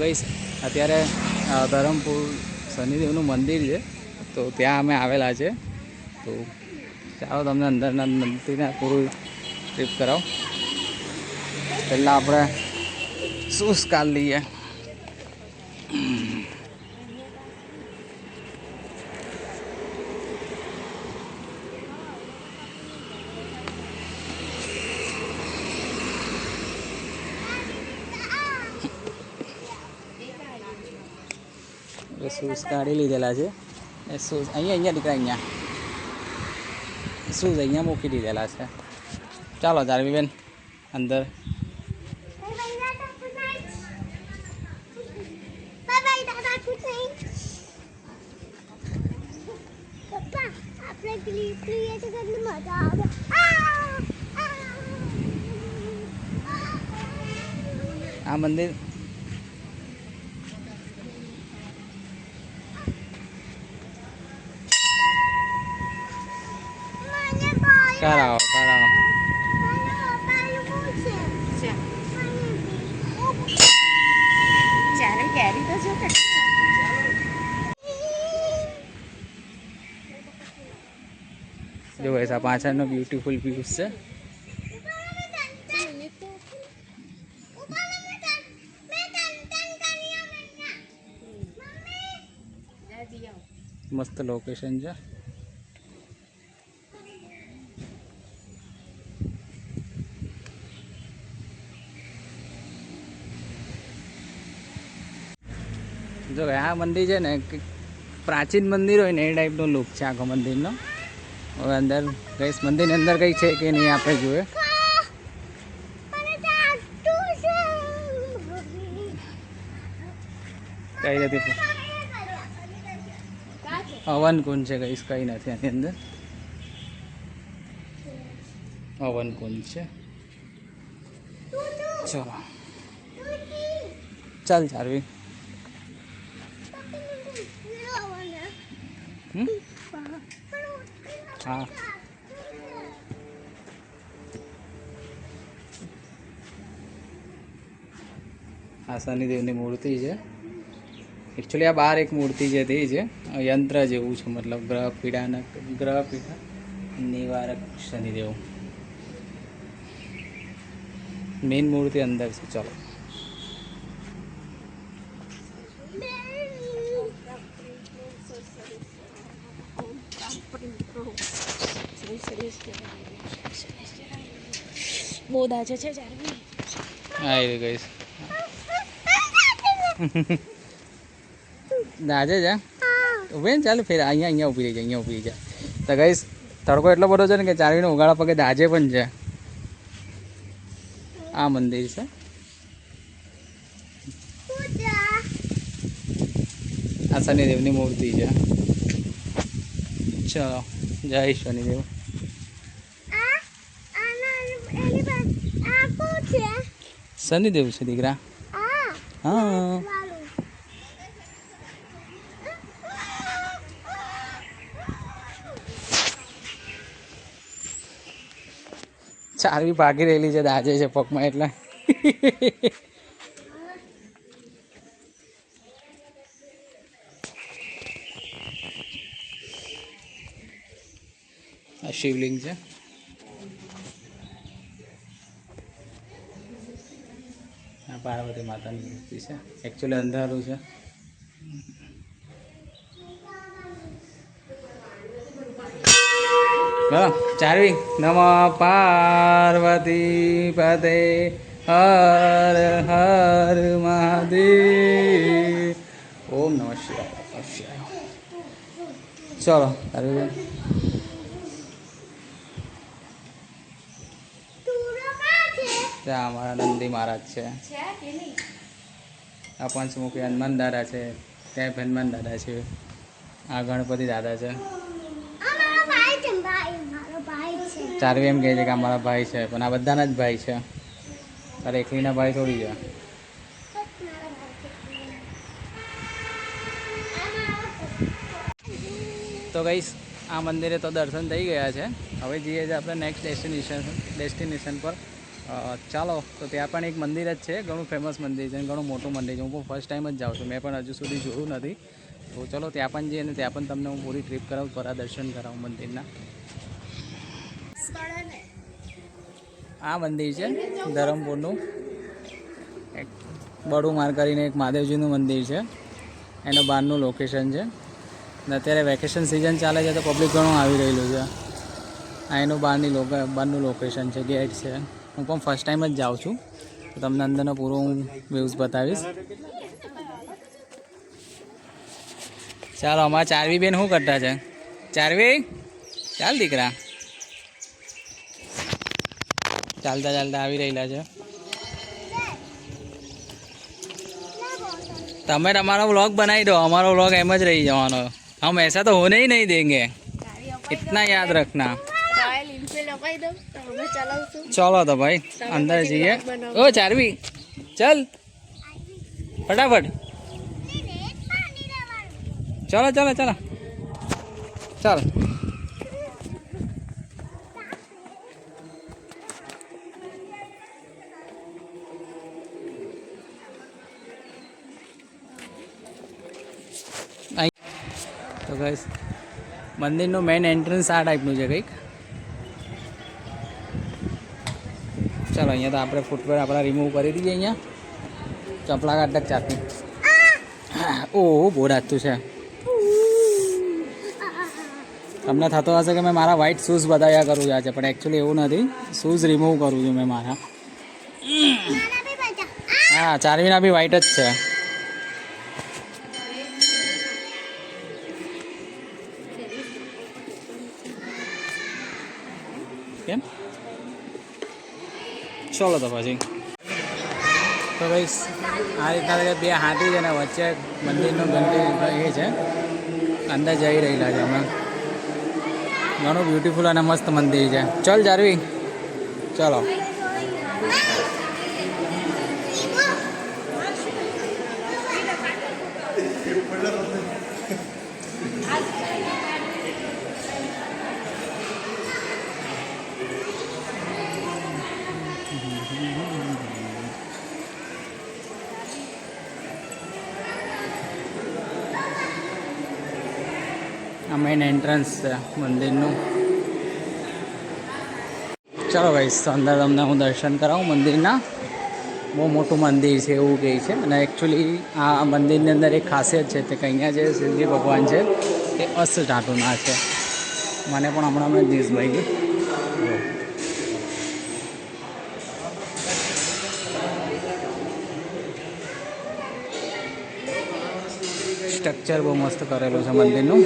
ગઈશ અત્યારે ધરમપુર શનિદેવનું મંદિર છે, તો ત્યાં અમે આવેલા છે. તો ચાલો તમને અંદરના મંદિરને પૂરું ટ્રીપ કરાવો. પહેલાં આપણે શૂઝ કાઢ લઈએ. શૂઝ કાઢી લીધેલા છે. એ શૂઝ અહીંયા દીકરા અહીંયા શૂઝ અહીંયા મૂકી દીધેલા છે. ચાલો ધાર્વીબેન અંદર. આ મંદિર કરાવો કરાવો. જો એસા પાછળનો બ્યુટીફુલ વ્યૂઝ છે. મસ્ત લોકેશન છે. જો આ મંદિર છે ને પ્રાચીન મંદિર હોય ને એ ટાઈપનો લુક છે આખો મંદિરનો. હવે અંદર કઈ મંદિરની અંદર કંઈ છે કે નહીં આપણે જોઈએ. કઈ નથી હવન કુંડ છે, કઈ કઈ નથી આની અંદર. હવન કુંડ છે. ચલો ચાલ ચારવી. હા આ શનિદેવની મૂર્તિ છે. એકચ્યુઅલી આ બહાર એક મૂર્તિ છે તે છે યંત્ર જેવું છે, મતલબ ગ્રહ પીડા નિવારક શનિદેવ. મેઇન મૂર્તિ અંદર છે. ચલો બહુ દાજે છે હા એ ગઈશ દાજે છે બેન. ચાલો ફેર અહીંયા ઊભી રહી જાય, અહીંયા ઊભી રહી જાય. તો ગઈશ તડકો એટલો બધો છે ને કે ચારવીને ઉગાડા પગે દાજે પણ છે. આ મંદિર છે. આ શનિદેવની મૂર્તિ છે. ચલો જય શનિદેવ. શનિદેવ છે દીકરા. હા ચારવી ભાગી રહેલી છે, દાજે છે પગમાં એટલે. આ શિવલિંગ છે. આ પાર્વતી માતાની મૂર્તિ છે. એકચ્યુઅલી અંધારું છે. ચારવી નમઃ પાર્વતી પદે હર હર મહાદેવ. ઓમ નમઃ શિવાય. ચલો ચારવી. ત્યાં અમારા નંદી મહારાજ છે. આ પંચમુખી હનુમાન દાદા છે. ત્યાં હનુમાન દાદા છે. આ ગણપતિ દાદા છે. ચારવી એમ કહે છે કે અમારા ભાઈ છે, પણ આ બધાના જ ભાઈ છે. તારે એકલીના ભાઈ થોડી છે. તો ગઈશ આ મંદિરે તો દર્શન થઈ ગયા છે. હવે જઈએ છીએ આપણે નેક્સ્ટ ડેસ્ટિનેશન પર. ચાલો તો ત્યાં પણ એક મંદિર જ છે, ઘણું ફેમસ મંદિર છે, ઘણું મોટું મંદિર છે. હું પણ ફર્સ્ટ ટાઈમ જ જાઉં છું, મેં પણ હજુ સુધી જોયું નથી. તો ચલો ત્યાં પણ જઈએ અને ત્યાં પણ તમને હું પૂરી ટ્રીપ કરાવું, થોડા દર્શન કરાવું મંદિરના. આ મંદિર છે ધરમપુરનું, એક બડુમાર કરીને એક મહાદેવજીનું મંદિર છે, એનું બહારનું લોકેશન છે. અને અત્યારે વેકેશન સિઝન ચાલે છે તો પબ્લિક ઘણું આવી રહેલું છે. આ એનું બહારનું લોકેશન છે, ગેટ છે. હું પણ ફર્સ્ટ ટાઈમ જ જાઉં છું, તો તમને અંદરનો પૂરો હું વ્યૂઝ બતાવીશ. ચાલો અમારા ચારવી બેન શું કરતા છે? ચારવી ચાલ દીકરા, ચાલતા ચાલતા આવી રહેલા છે. તમે તમારો વ્લોગ બનાવી દો, અમારો વ્લોગ એમ જ રહી જવાનો. हम ऐसा तो होने ही नहीं देंगे, इतना याद रखना. चलो तो भाई अंदर जाइए. ओ चारवी चल फटाफट, चलो चलो चलो चल. તો ગાઈસ મંદિરનું મેઇન એન્ટ્રન્સ આ ટાઈપનું છે કંઈક. ચાલો અહીંયા તો આપણે ફૂટવેર આપણા રિમૂવ કરી દઈએ. અહીંયા ચપલા કાઢક ચાપી. ઓહો બહુ રાતું છે. તમને થતો હશે કે મેં મારા વ્હાઇટ શૂઝ બતાવ્યા કરું છું આજે, પણ એકચ્યુઅલી એવું નથી, શૂઝ રિમૂવ કરું છું મેં મારા. હા ચારવીના બી વ્હાઇટ જ છે. કેમ? ચલો તો પછી તો ભાઈ આ રીતના બે હાથી છે ને વચ્ચે મંદિરનું ઘંટી એ છે, અંદર જઈ રહેલા છે અમે. ઘણું બ્યુટીફુલ અને મસ્ત મંદિર છે. ચલ જારવી ચલો. આ મેઇન એન્ટ્રન્સ છે મંદિરનું. ચાલો ભાઈ અંદર તમને હું દર્શન કરાવું મંદિરના. બહુ મોટું મંદિર છે એવું કહે છે, અને એકચ્યુઅલી આ મંદિરની અંદર એક ખાસિયત છે તે કે અહીંયા જે શિવજી ભગવાન છે એ અષ્ટ ધાતુના છે. મને પણ હમણાં દિવસ ભાઈ ગયું. સ્ટ્રક્ચર બહુ મસ્ત કરેલું છે મંદિરનું.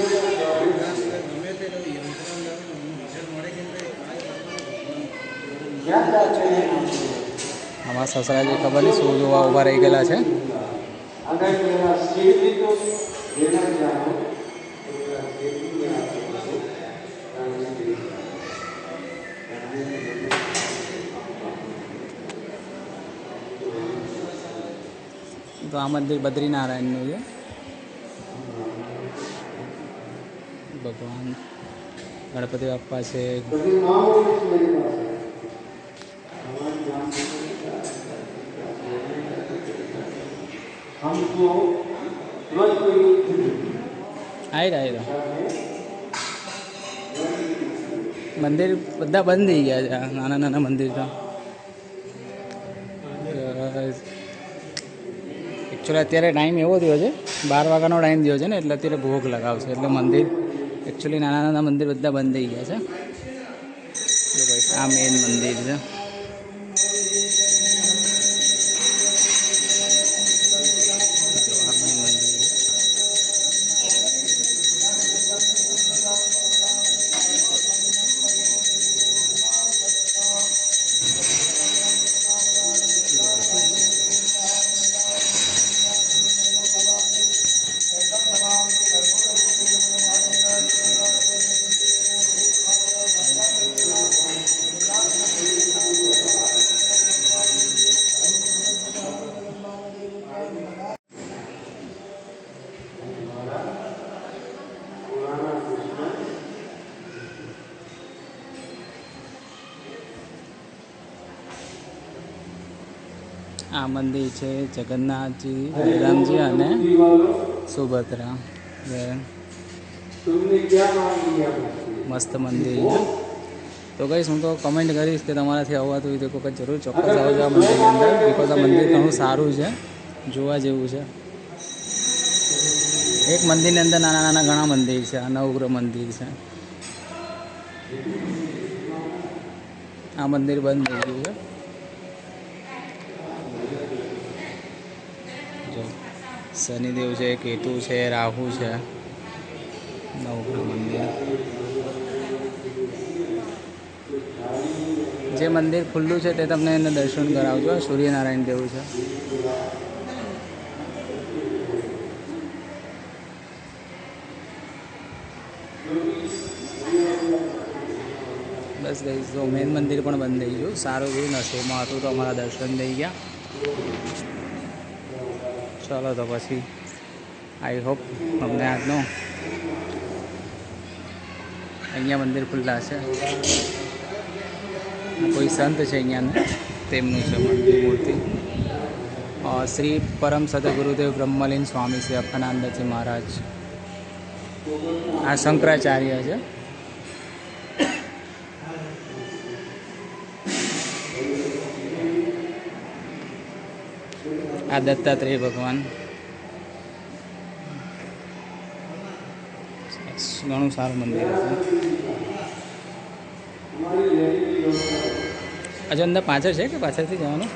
આમાં સસરાજી ખબર નહીં શું જોવા ઊભા રહી ગયેલા છે. તો આ મંદિર બદ્રીનારાયણનું છે. ભગવાન ગણપતિ બાપ્પા છે. આવી મંદિર બધા બંધ થઈ ગયા છે, નાના નાના મંદિર તો. એકચ્યુઅલી અત્યારે ટાઈમ એવો થયો છે, 12 વાગ્યાનો ટાઈમ થયો છે ને, એટલે અત્યારે ભોગ લગાવશે. એટલે મંદિર એકચ્યુઅલી નાના નાના મંદિર બધા બંધ થઈ ગયા છે. જો ભાઈ આ મેઇન મંદિર છે. આ મંદિર છે જગન્નાથજી, બલરામજી અને સુભદ્રા. મસ્ત મંદિર છે. તો કહીશ હું તો કમેન્ટ કરીશ કે તમારાથી આવવાતું હોય તો કોઈ જરૂર ચોક્કસ આવજો આ મંદિરની અંદર, બિકોઝ આ મંદિર ઘણું સારું છે, જોવા જેવું છે. એક મંદિરની અંદર નાના નાના ઘણા મંદિર છે. આ નવગ્રહ મંદિર છે. આ મંદિર બંધ થઈ ગયું છે. જો શનિદેવ છે, કેતુ છે, રાહુ છે, નવગ્રહ મંદિર. જે મંદિર ખુલ્લું છે તે તમને એને દર્શન કરાવજો. સૂર્યનારાયણ દેવ છે. બસ ગઈ તો મેન મંદિર પણ બંધ થઈ ગયું. સારું થયું, નસીબમાં હતું તો અમારા દર્શન થઈ ગયા. ચાલો તો પછી આઈ હોપ અમને આજનો અહીંયા મંદિર ખુલ્લા છે. કોઈ સંત છે અહીંયાને, તેમનું છે મંદિર મૂર્તિ. શ્રી પરમ સદગુરુદેવ બ્રહ્મલીન સ્વામી શ્રી અખંડાનંદજી મહારાજ. આ શંકરાચાર્ય છે. આ દત્તાત્રેય ભગવાન. ઘણું સારું મંદિર છે. હજુ અંદર પાછળ છે કે પાછળથી જવાનું?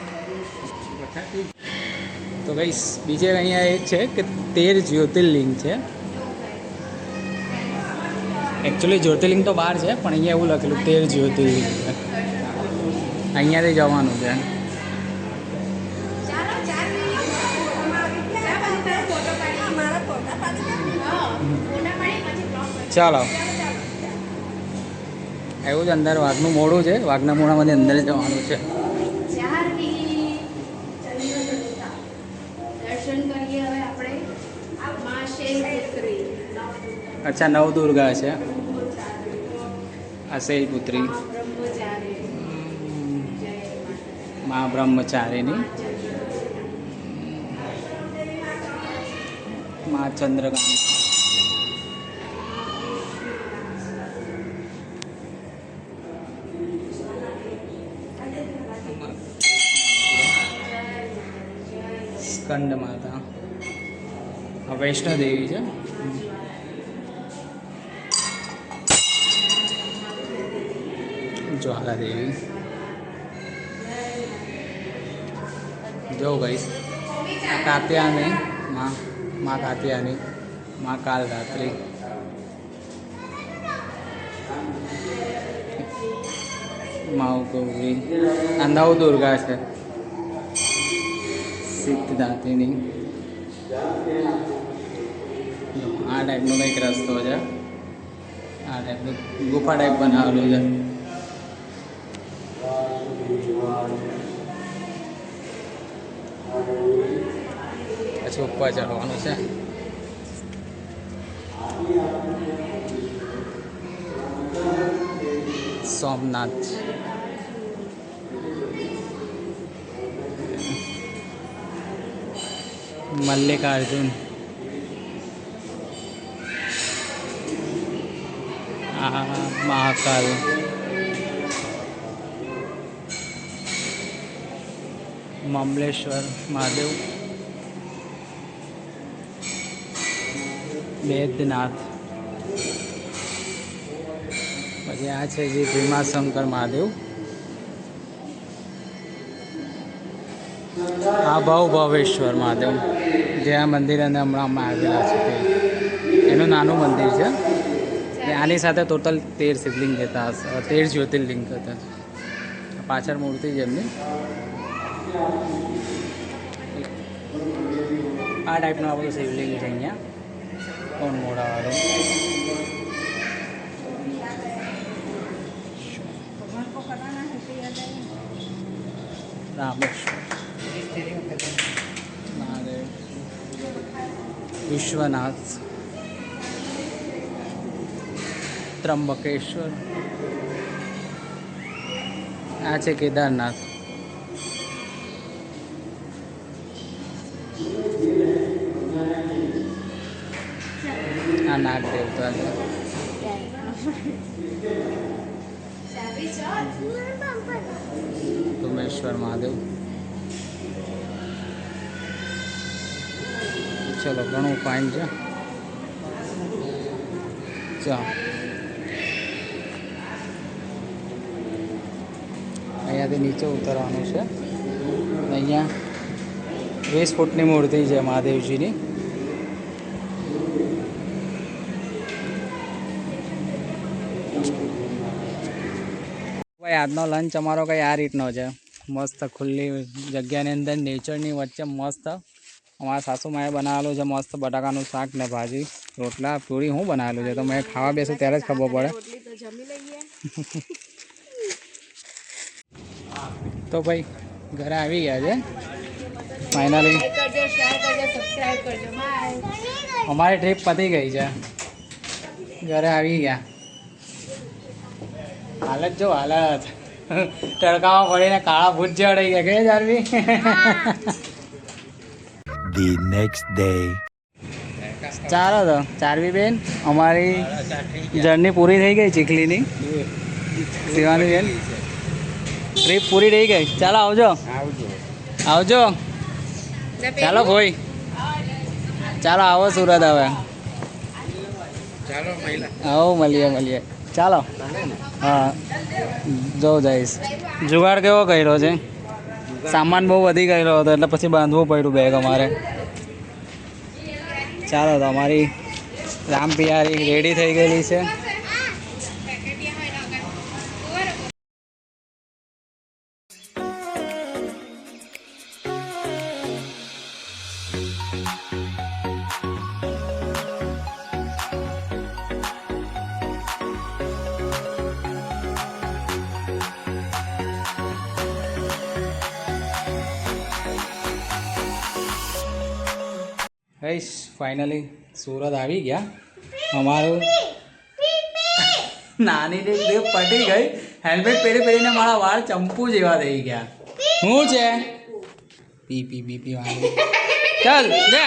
તો ભાઈ બીજે અહીંયા એક છે કે 13 જ્યોતિર્લિંગ છે. એકચ્યુઅલી જ્યોતિર્લિંગ તો બહાર છે, પણ અહીંયા એવું લખેલું 13 જ્યોતિર્લિંગ છે. અહીંયાથી જવાનું છે. ચાલો એવું જ અંદર વાઘનું મોઢું છે. વાઘના મોઢામાંથી અંદર જવાનું છે. અચ્છા, નવદુર્ગા છે. આ શૈલપુત્રી મા બ્રહ્મચારીની, મા ચંદ્રકાંત. સ્કંદ માતા. આ વૈષ્ણોદેવી છે. જ્વાલા દેવી. જો ગઈશ આ કાત્યાની મા કાત્યાની, મા કાલરાત્રિ. મા ગૌરી. આ નવદુર્ગા છે. સિદ્ધદાત્રીની. આ ટાઈપનો કંઈક રસ્તો છે. આ ટાઈપનું ગુફા ટાઈપ બનાવેલું છે. પછી ઉપર ચડવાનું છે. સોમનાથ. મલ્લિકાર્જુન. આ મહાકાલ. મમલેશ્વર મહાદેવ. બેદ્યનાથ. પછી આ છે જે ભીમાશંકર મહાદેવ. આ ભાવેશ્વર મહાદેવ, જે આ મંદિર અને હમણાં આવેલા છે તે એનું નાનું મંદિર છે. આની સાથે ટોટલ 13 શિવલિંગ કહેતા હશે, 13 જ્યોતિર્લિંગ કહેતા. પાછળ મૂર્તિ છે એમની. આ ટાઈપનું આપણું શિવલિંગ છે અહીંયા, કોણ મોડાવાળું. રામેશ્વર મહાદેવ. વિશ્વનાથ. ત્રંબકેશ્વર. આ છે કેદારનાથ. આ નાગ દેવતા છે. સોમેશ્વર મહાદેવ. ચલો ઘણું ફાઇન છે. ચાલો અહીંયાથી નીચે ઉતરવાનું છે. અહીંયા 20 ફૂટની મૂર્તિ છે મહાદેવજીની. ભાઈ આજનો લંચ અમારો કંઈ આ રીતનો છે. મસ્ત ખુલ્લી જગ્યાની અંદર નેચરની વચ્ચે મસ્ત અમારા સાસુમાએ બનાવેલું છે. મસ્ત બટાકાનું શાક ને ભાજી, રોટલા, પૂરી હું બનાવેલું છે. તો મેં ખાવા બેસું ત્યારે જ ખબર પડે. તો ભાઈ ઘરે આવી ગયા છે ફાઇનલી. અમારી ટ્રીપ પતી ગઈ છે. ઘરે આવી ગયા. હાલત જો હાલત તડકામાં પડીને કાળા ભૂત જેવા રહી ગયા કે જારવી. The next day. ચાલો તો ચારવી બેન અમારી જર્ની પૂરી થઈ ગઈ ચીખલીની. શિવાની બેન ટ્રીપ પૂરી થઈ ગઈ. ચાલો આવજો આવજો. ચાલો ભાઈ ચાલો આવો સુરત હવે. આવો મળીએ. ચાલો હા જો જઈશ. જુગાડ કેવો કર્યો છે? સામાન બહુ વધી ગયેલો હતો એટલે પછી બાંધવું પડ્યું બેગ અમારે. ચાલો તો અમારી રામપિયારી રેડી થઈ ગયેલી છે. ગઈશ ફાઇનલી સુરત આવી ગયા. અમારું નાની દેવ પટી ગઈ. હેલ્મેટ પહેરીને મારા વાળ ચંપુ જેવા થઈ ગયા. શું છે? પી વાળું ચાલ લે.